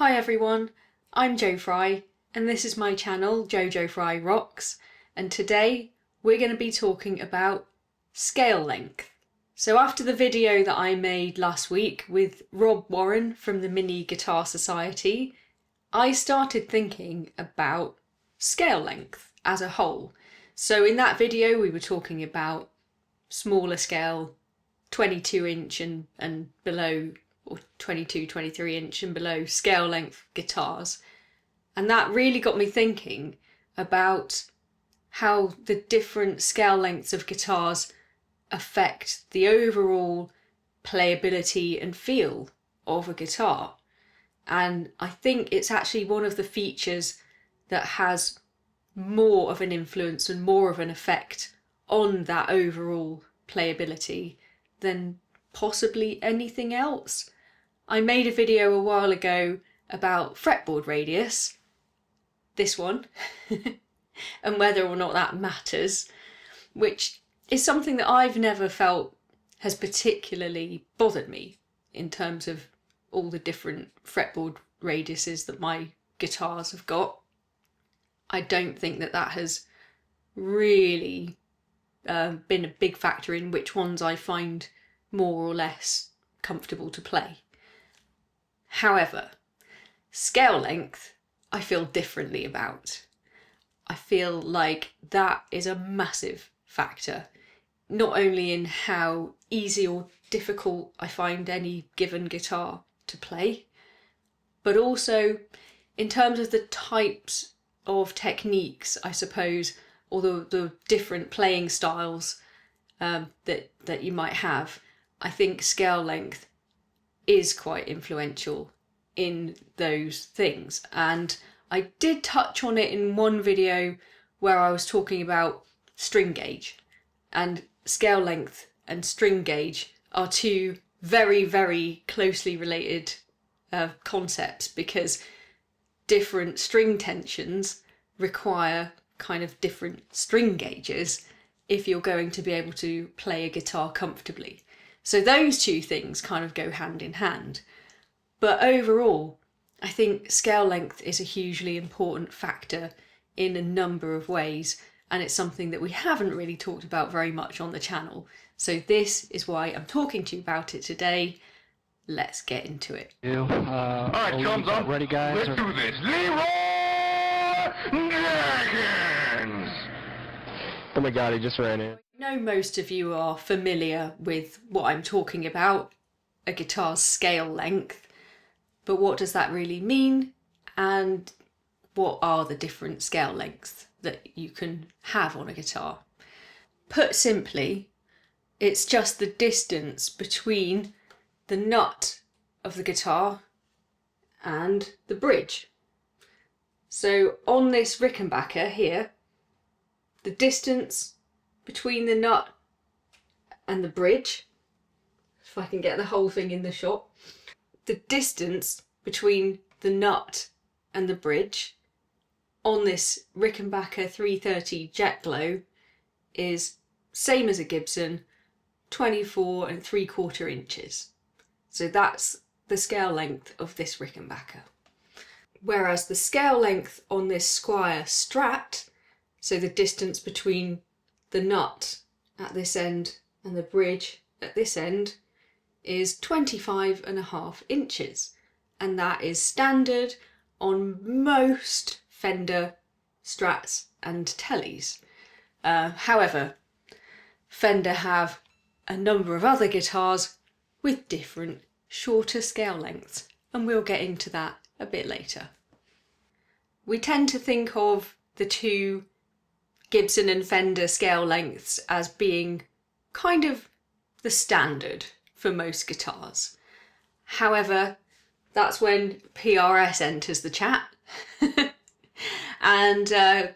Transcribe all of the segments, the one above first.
Hi everyone, I'm Jo Fry and this is my channel Jojo Fry Rocks, and today we're going to be talking about scale length. So after the video that I made last week with Rob Warren from the Mini Guitar Society, I started thinking about scale length as a whole. So in that video we were talking about smaller scale 22 inch and below, or 22, 23 inch and below scale length guitars. And that really got me thinking about how the different scale lengths of guitars affect the overall playability and feel of a guitar. And I think it's actually one of the features that has more of an influence and more of an effect on that overall playability than possibly anything else. I made a video a while ago about fretboard radius, this one, and whether or not that matters, which is something that I've never felt has particularly bothered me in terms of all the different fretboard radiuses that my guitars have got. I don't think that that has really been a big factor in which ones I find more or less comfortable to play. However, scale length I feel differently about. I feel like that is a massive factor, not only in how easy or difficult I find any given guitar to play, but also in terms of the types of techniques, I suppose, or the different playing styles that you might have. I think scale length is quite influential in those things, and I did touch on it in one video where I was talking about string gauge, and scale length and string gauge are two very, very closely related concepts, because different string tensions require kind of different string gauges if you're going to be able to play a guitar comfortably. So those two things kind of go hand in hand. But overall, I think scale length is a hugely important factor in a number of ways, and it's something that we haven't really talked about very much on the channel. So this is why I'm talking to you about it today. Let's get into it. Alright, chums up. Ready, guys? Let's do this. Leroy Jenkins! Oh my god, he just ran in. I know most of you are familiar with what I'm talking about, a guitar's scale length, but what does that really mean, and what are the different scale lengths that you can have on a guitar? Put simply, it's just the distance between the nut of the guitar and the bridge. So on this Rickenbacker here, the distance between the nut and the bridge, if I can get the whole thing in the shot, the distance between the nut and the bridge on this Rickenbacker 330 Jet Glow is same as a Gibson, 24 3/4 inches. So that's the scale length of this Rickenbacker. Whereas the scale length on this Squier Strat, so the distance between the nut at this end and the bridge at this end, is 25.5 inches. And that is standard on most Fender Strats and Tellies. However, Fender have a number of other guitars with different shorter scale lengths, and we'll get into that a bit later. We tend to think of the two Gibson and Fender scale lengths as being kind of the standard for most guitars. However, that's when PRS enters the chat and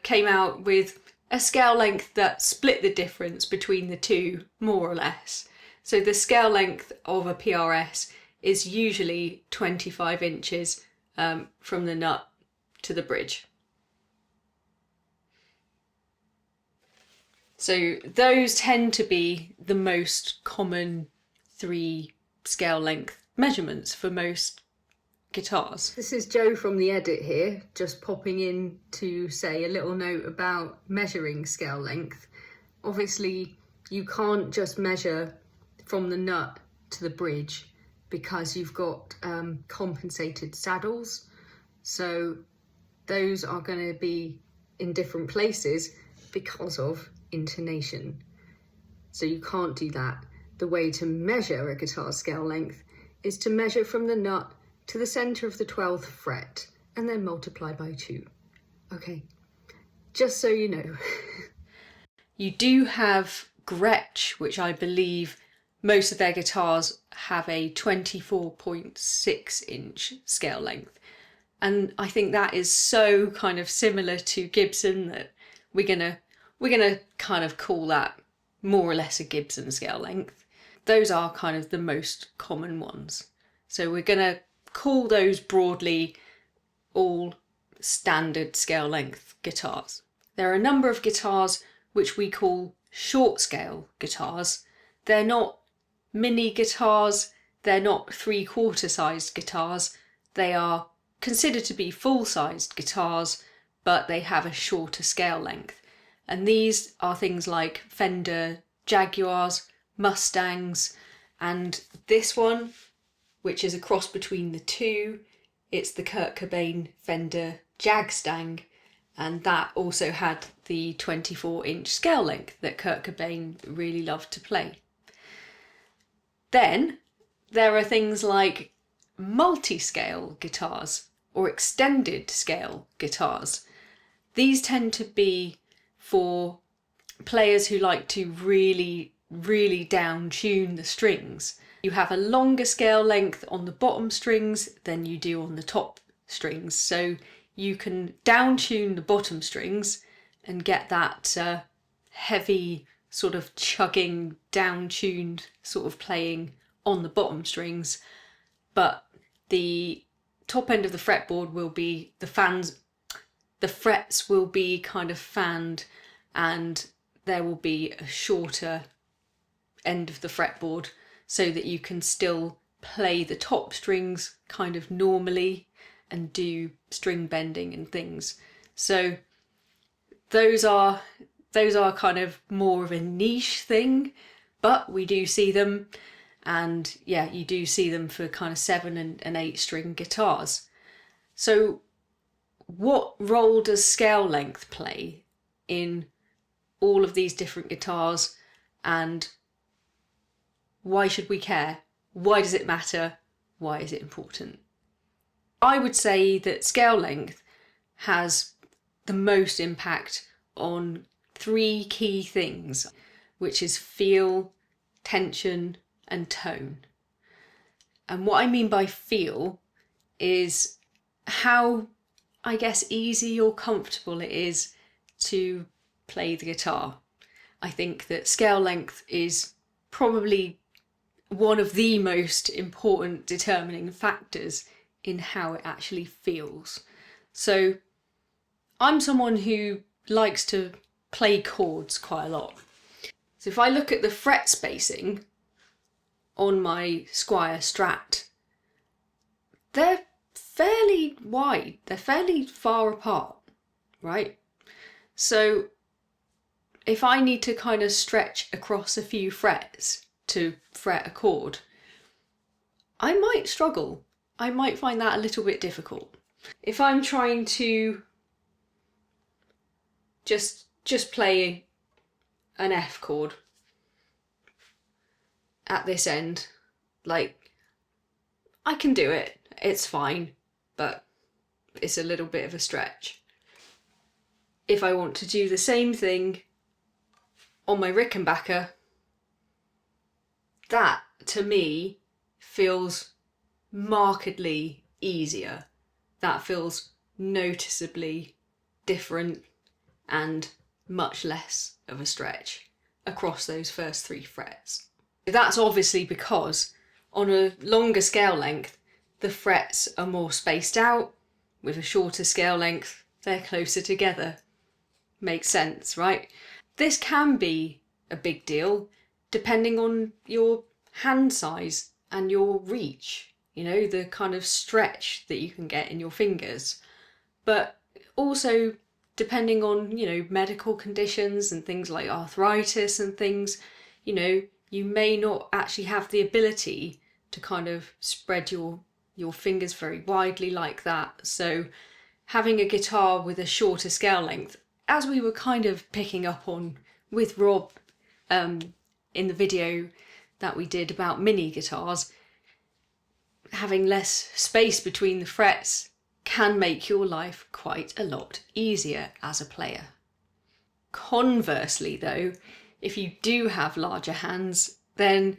came out with a scale length that split the difference between the two, more or less. So the scale length of a PRS is usually 25 inches from the nut to the bridge. So those tend to be the most common three scale length measurements for most guitars. This is Joe from the edit here, just popping in to say a little note about measuring scale length. Obviously, you can't just measure from the nut to the bridge because you've got compensated saddles. So those are going to be in different places because of intonation. So you can't do that. The way to measure a guitar scale length is to measure from the nut to the centre of the 12th fret and then multiply by 2. Okay, just so you know. You do have Gretsch, which I believe most of their guitars have a 24.6 inch scale length. And I think that is so kind of similar to Gibson that we're gonna kind of call that more or less a Gibson scale length. Those are kind of the most common ones. So we're gonna call those broadly all standard scale length guitars. There are a number of guitars which we call short scale guitars. They're not mini guitars, they're not 3/4 sized guitars, they are considered to be full-sized guitars, but they have a shorter scale length. And these are things like Fender Jaguars, Mustangs, and this one, which is a cross between the two, it's the Kurt Cobain Fender Jagstang, and that also had the 24-inch scale length that Kurt Cobain really loved to play. Then there are things like multi-scale guitars or extended scale guitars. These tend to be for players who like to really down tune the strings. You have a longer scale length on the bottom strings than you do on the top strings, so you can down tune the bottom strings and get that heavy sort of chugging down tuned sort of playing on the bottom strings, but the top end of the fretboard will be the frets will be kind of fanned, and there will be a shorter end of the fretboard so that you can still play the top strings kind of normally and do string bending and things. So those are kind of more of a niche thing, but we do see them. And yeah, you do see them for kind of 7 and 8 string guitars. So what role does scale length play in all of these different guitars, and why should we care? Why does it matter? Why is it important? I would say that scale length has the most impact on 3 key things, which is feel, tension, and tone. And what I mean by feel is how, I guess, easy or comfortable it is to play the guitar. I think that scale length is probably one of the most important determining factors in how it actually feels. So I'm someone who likes to play chords quite a lot. So if I look at the fret spacing on my Squier Strat, they're fairly wide, they're fairly far apart, right? So if I need to kind of stretch across a few frets to fret a chord, I might struggle. I might find that a little bit difficult. If I'm trying to just play an F chord at this end, like, I can do it, it's fine, but it's a little bit of a stretch. If I want to do the same thing on my Rickenbacker, that to me feels markedly easier. That feels noticeably different and much less of a stretch across those first 3 frets. That's obviously because on a longer scale length, the frets are more spaced out. With a shorter scale length, they're closer together. Makes sense, right? This can be a big deal depending on your hand size and your reach. you know, the kind of stretch that you can get in your fingers. But also, depending on, you know, medical conditions and things like arthritis and things, you know, you may not actually have the ability to kind of spread your fingers very widely like that. So having a guitar with a shorter scale length, as we were kind of picking up on with Rob in the video that we did about mini guitars, having less space between the frets can make your life quite a lot easier as a player. Conversely though, if you do have larger hands, then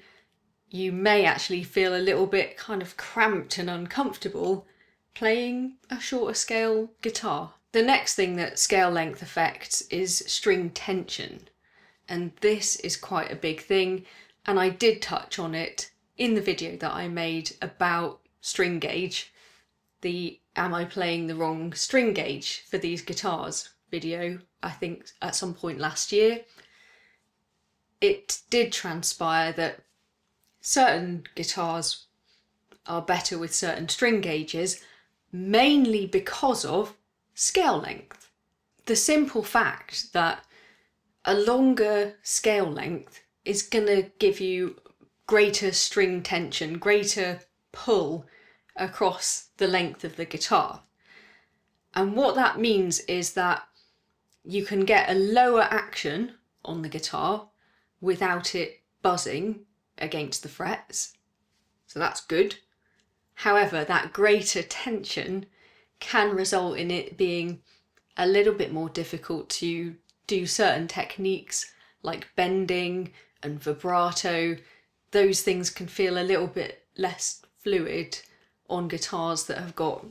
you may actually feel a little bit kind of cramped and uncomfortable playing a shorter scale guitar. The next thing that scale length affects is string tension, and this is quite a big thing, and I did touch on it in the video that I made about string gauge, the am I playing the wrong string gauge for these guitars video, I think at some point last year. It did transpire that certain guitars are better with certain string gauges, mainly because of scale length. The simple fact that a longer scale length is going to give you greater string tension, greater pull across the length of the guitar. And what that means is that you can get a lower action on the guitar without it buzzing against the frets. So that's good. However, that greater tension can result in it being a little bit more difficult to do certain techniques like bending and vibrato. Those things can feel a little bit less fluid on guitars that have got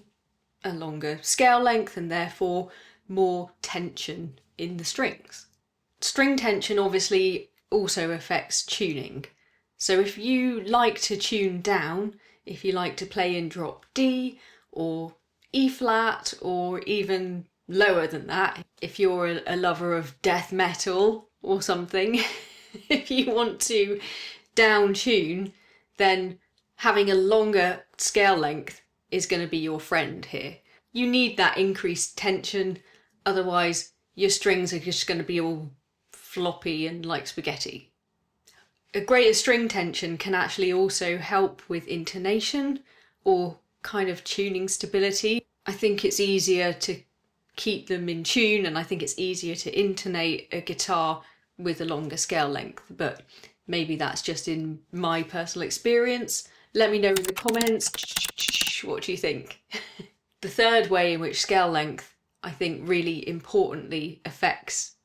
a longer scale length and therefore more tension in the strings. String tension obviously also affects tuning. So if you like to tune down, if you like to play in drop D or E flat or even lower than that, if you're a lover of death metal or something, if you want to down tune, then having a longer scale length is going to be your friend here. You need that increased tension, otherwise your strings are just going to be all floppy and like spaghetti. A greater string tension can actually also help with intonation or kind of tuning stability. I think it's easier to keep them in tune, and I think it's easier to intonate a guitar with a longer scale length, but maybe that's just in my personal experience. Let me know in the comments, what do you think? The third way in which scale length, I think, really importantly affects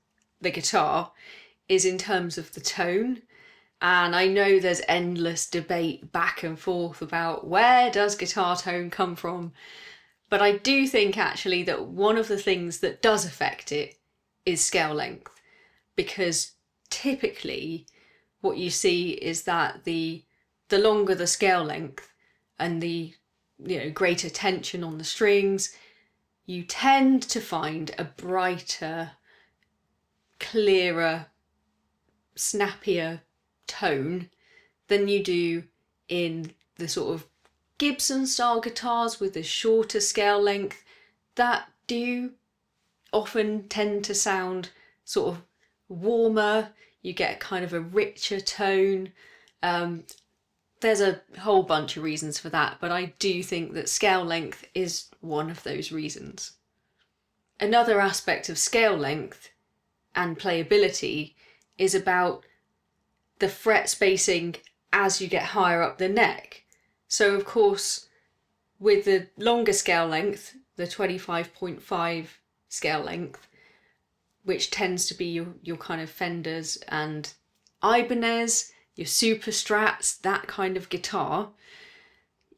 the guitar is in terms of the tone. And I know there's endless debate back and forth about where does guitar tone come from, but I do think actually that one of the things that does affect it is scale length, because typically what you see is that the longer the scale length and the greater tension on the strings, you tend to find a brighter, clearer, snappier tone than you do in the sort of Gibson style guitars with the shorter scale length that do often tend to sound sort of warmer. You get kind of a richer tone. There's a whole bunch of reasons for that, but I do think that scale length is one of those reasons. Another aspect of scale length and playability is about the fret spacing as you get higher up the neck. So of course, with the longer scale length, the 25.5 scale length, which tends to be your kind of Fenders and Ibanez, your super strats, that kind of guitar,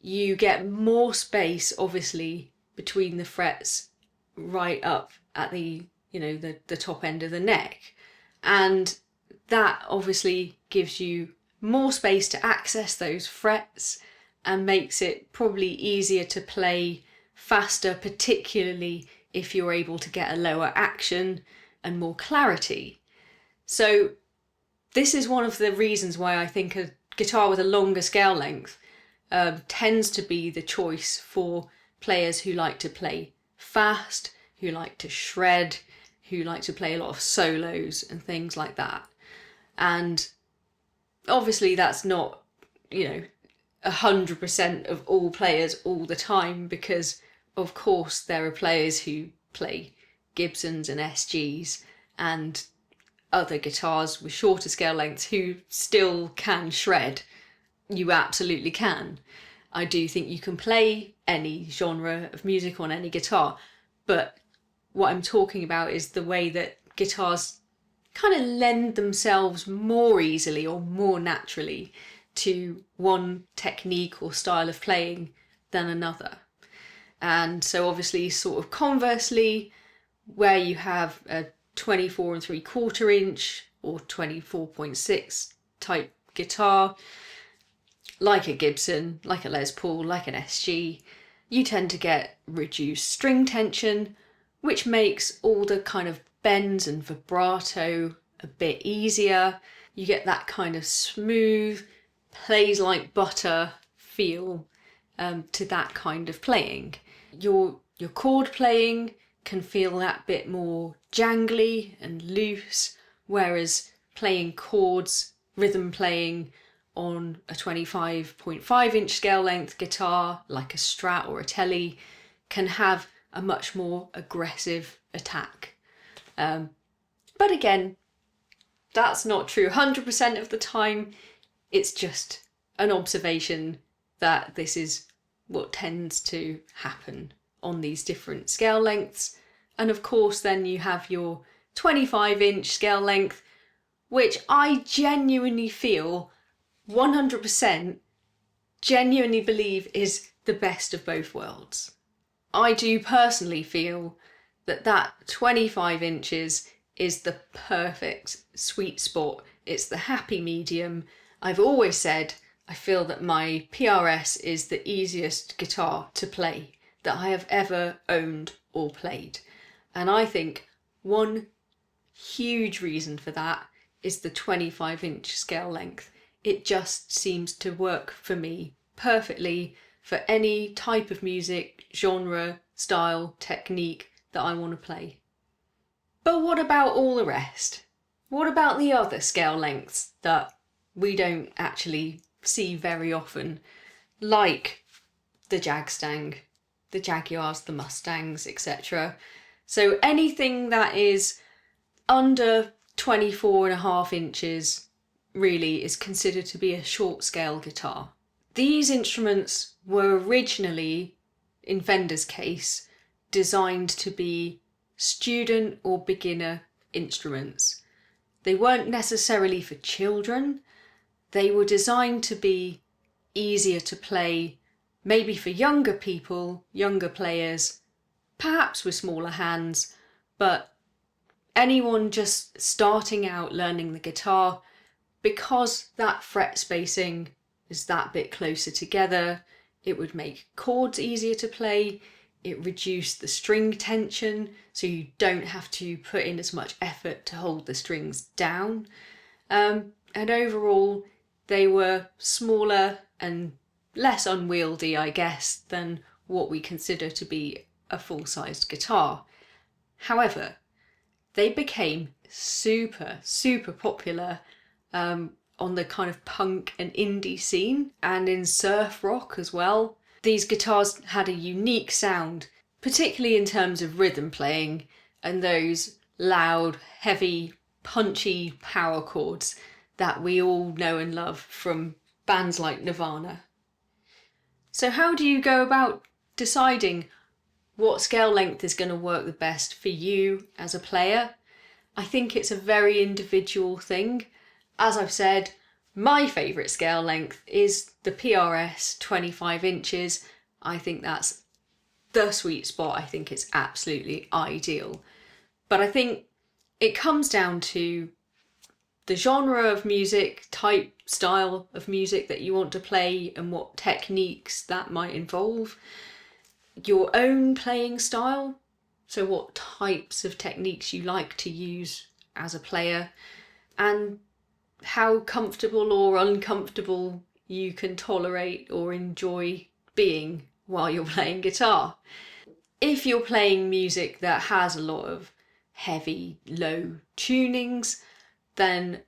you get more space obviously between the frets right up at the top end of the neck, and that obviously gives you more space to access those frets and makes it probably easier to play faster, particularly if you're able to get a lower action and more clarity. So this is one of the reasons why I think a guitar with a longer scale length tends to be the choice for players who like to play fast, who like to shred, who like to play a lot of solos and things like that. And obviously that's not, 100% of all players all the time, because of course there are players who play Gibsons and SGs and other guitars with shorter scale lengths who still can shred. You absolutely can. I do think you can play any genre of music on any guitar, but what I'm talking about is the way that guitars kind of lend themselves more easily or more naturally to one technique or style of playing than another. And so obviously, sort of conversely, where you have a 24 3/4 inch or 24.6 type guitar, like a Gibson, like a Les Paul, like an SG, you tend to get reduced string tension, which makes all the kind of bends and vibrato a bit easier. You get that kind of smooth, plays like butter feel to that kind of playing. Your chord playing can feel that bit more jangly and loose, whereas playing chords, rhythm playing on a 25.5 inch scale length guitar like a Strat or a Tele can have a much more aggressive attack. But again, that's not true 100% of the time. It's just an observation that this is what tends to happen on these different scale lengths. And of course then you have your 25 inch scale length, which I genuinely feel 100% genuinely believe is the best of both worlds. I do personally feel that 25 inches is the perfect sweet spot. It's the happy medium. I've always said I feel that my PRS is the easiest guitar to play that I have ever owned or played. And I think one huge reason for that is the 25 inch scale length. It just seems to work for me perfectly for any type of music, genre, style, technique that I want to play. But what about all the rest? What about the other scale lengths that we don't actually see very often, like the Jagstang, the Jaguars, the Mustangs, etc. So anything that is under 24.5 inches really is considered to be a short scale guitar. These instruments were originally, in Fender's case, designed to be student or beginner instruments. They weren't necessarily for children. They were designed to be easier to play, maybe for younger people, younger players, perhaps with smaller hands, but anyone just starting out learning the guitar, because that fret spacing is that bit closer together, it would make chords easier to play, it reduced the string tension, so you don't have to put in as much effort to hold the strings down. And overall, they were smaller and less unwieldy, I guess, than what we consider to be a full-sized guitar. However, they became super, super popular on the kind of punk and indie scene, and in surf rock as well. These guitars had a unique sound, particularly in terms of rhythm playing and those loud, heavy, punchy power chords that we all know and love from bands like Nirvana. So how do you go about deciding what scale length is going to work the best for you as a player? I think it's a very individual thing. As I've said, my favourite scale length is the PRS 25 inches. I think that's the sweet spot. I think it's absolutely ideal. But I think it comes down to the genre of music, type, style of music that you want to play and what techniques that might involve. Your own playing style, so what types of techniques you like to use as a player, and how comfortable or uncomfortable you can tolerate or enjoy being while you're playing guitar. If you're playing music that has a lot of heavy, low tunings, then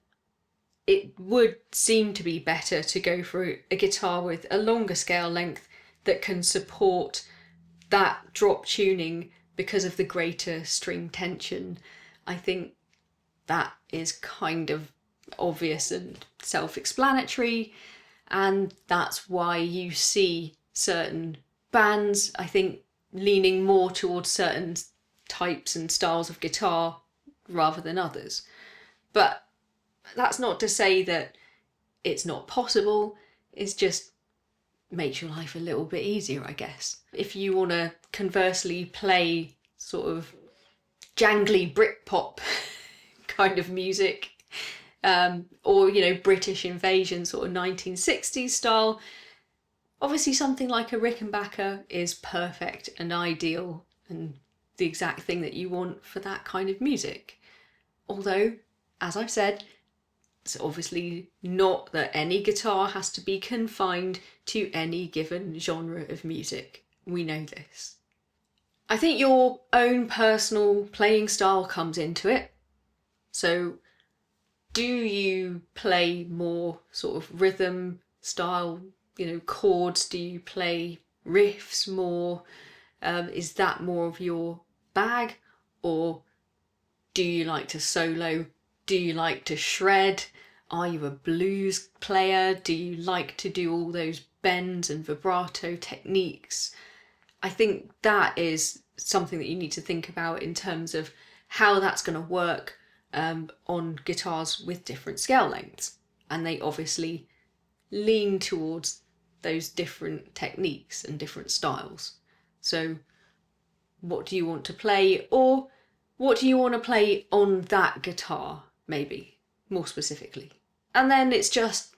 it would seem to be better to go for a guitar with a longer scale length that can support that drop tuning because of the greater string tension. I think that is kind of obvious and self-explanatory, and that's why you see certain bands, I think, leaning more towards certain types and styles of guitar rather than others. But that's not to say that it's not possible, it's just makes your life a little bit easier, I guess. If you want to conversely play sort of jangly Britpop kind of music, or, you know, British Invasion sort of 1960s style, obviously something like a Rickenbacker is perfect and ideal and the exact thing that you want for that kind of music. Although, as I've said, it's obviously not that any guitar has to be confined to any given genre of music. We know this. I think your own personal playing style comes into it. So, do you play more sort of rhythm style, you know, chords? Do you play riffs more? Is that more of your bag? Or do you like to solo? Do you like to shred? Are you a blues player? Do you like to do all those bends and vibrato techniques? I think that is something that you need to think about in terms of how that's going to work on guitars with different scale lengths. And they obviously lean towards those different techniques and different styles. So what do you want to play, or what do you want to play on that guitar, maybe, more specifically? And then it's just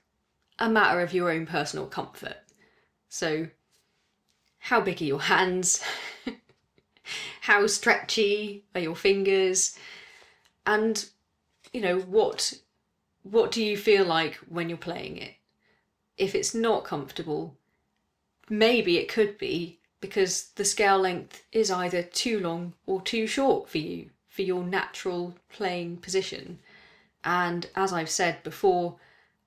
a matter of your own personal comfort. So how big are your hands? How stretchy are your fingers? And, you know, what do you feel like when you're playing it? If it's not comfortable, maybe it could be because the scale length is either too long or too short for you, for your natural playing position. And as I've said before,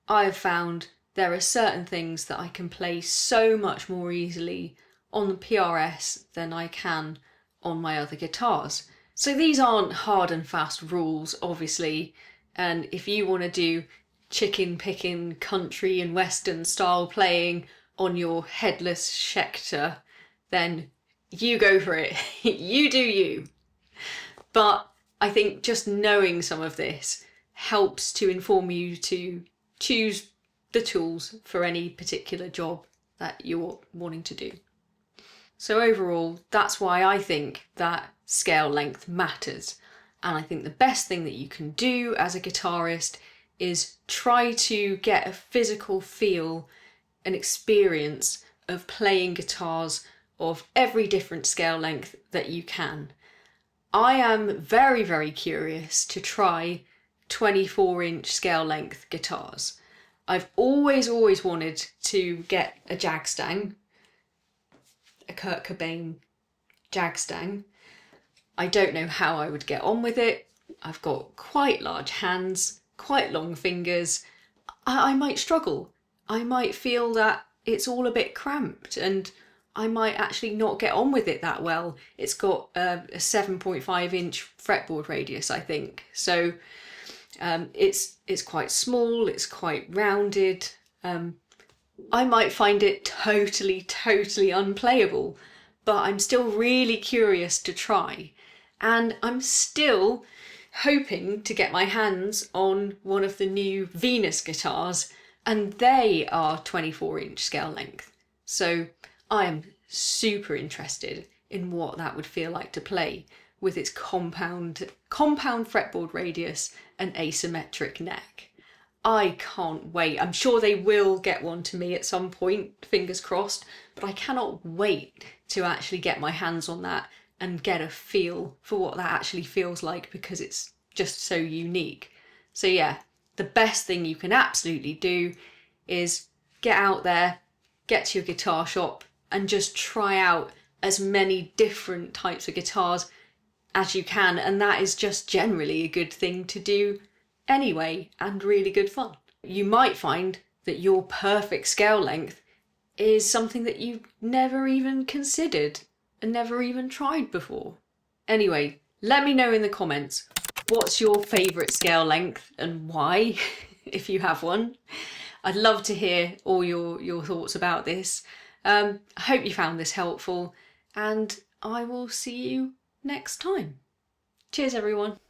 I've found there are certain things that I can play so much more easily on the PRS than I can on my other guitars. So these aren't hard and fast rules, obviously, and if you want to do chicken picking country and western style playing on your headless Schecter, then you go for it. You do you. But I think just knowing some of this helps to inform you to choose the tools for any particular job that you're wanting to do. So overall, that's why I think that scale length matters. And I think the best thing that you can do as a guitarist is try to get a physical feel, an experience of playing guitars of every different scale length that you can. I am very, very curious to try 24-inch scale length guitars. I've always wanted to get a Jagstang, a Kurt Cobain Jagstang. I don't know how I would get on with it. I've got quite large hands, quite long fingers. I might struggle. I might feel that it's all a bit cramped and I might actually not get on with it that well. It's got a 7.5-inch fretboard radius, I think. So it's quite small, it's quite rounded. I might find it totally unplayable, but I'm still really curious to try. And I'm still hoping to get my hands on one of the new Venus guitars, and they are 24-inch scale length. So I am super interested in what that would feel like to play with its compound fretboard radius and asymmetric neck. I can't wait. I'm sure they will get one to me at some point, fingers crossed, but I cannot wait to actually get my hands on that and get a feel for what that actually feels like, because it's just so unique. So yeah, the best thing you can absolutely do is get out there, get to your guitar shop and just try out as many different types of guitars as you can, and that is just generally a good thing to do anyway, and really good fun. You might find that your perfect scale length is something that you've never even considered and never even tried before. Anyway, let me know in the comments, what's your favourite scale length and why, if you have one. I'd love to hear all your thoughts about this. I hope you found this helpful, and I will see you next time. Cheers everyone.